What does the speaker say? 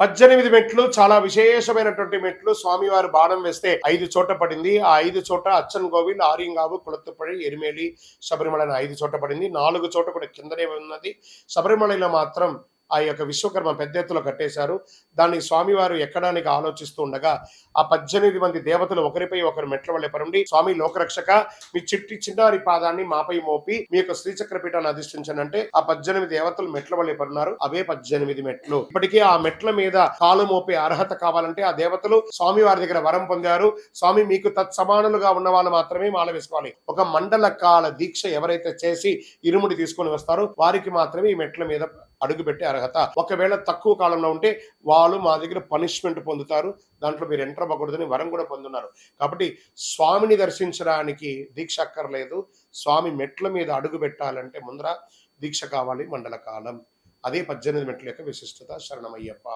18 మెట్లు చాలా విశేషమైనటువంటి మెట్లు. స్వామివారు బాణం వేస్తే 5 చోట పడింది. ఆ 5 చోట అచ్చన్‌కోవిల్, ఆరింగావు, కుళత్తుపడి, ఎరిమేలి, శబరిమల అని 5 చోట పడింది. 4 చోట కూడా కిందనే ఉన్నది. శబరిమలలో మాత్రం ఆ యొక్క విశ్వకర్మ పెద్ద ఎత్తులో కట్టేశారు. దాన్ని స్వామివారు ఎక్కడానికి ఆలోచిస్తూ ఉండగా ఆ 18 మంది దేవతలు ఒకరిపై ఒకరు మెట్ల వలె పరుండి, స్వామి లోకరక్షక, మీ చిన్నారి పాదాన్ని మాపై మోపి మీ యొక్క శ్రీచక్ర పీఠాన్ని అధిష్ఠించండి అంటే ఆ 18 దేవతలు మెట్ల వలె పరున్నారు. అవే 18 మెట్లు. ఇప్పటికీ ఆ మెట్ల మీద కాలు మోపే అర్హత కావాలంటే ఆ దేవతలు స్వామి వారి దగ్గర వరం పొందారు. స్వామి మీకు తత్సమానులుగా ఉన్న వాళ్ళు మాత్రమే మాల వేసుకోవాలి. ఒక మండల కాల దీక్ష ఎవరైతే చేసి ఇరుముడి తీసుకొని వస్తారో వారికి మాత్రమే ఈ మెట్ల మీద అడుగుపెట్టే అర్హత. ఒకవేళ తక్కువ కాలంలో ఉంటే వాళ్ళు మా దగ్గర పనిష్మెంట్ పొందుతారు. దాంట్లో మీరు ఎంటర్ అవ్వకూడదని వరం కూడా పొందున్నారు. కాబట్టి స్వామిని దర్శించడానికి దీక్ష అక్కర్లేదు. స్వామి మెట్ల మీద అడుగు పెట్టాలంటే ముందర దీక్ష కావాలి, మండల కాలం. అదే 18 మెట్ల యొక్క విశిష్టత. శరణమయ్యప్ప.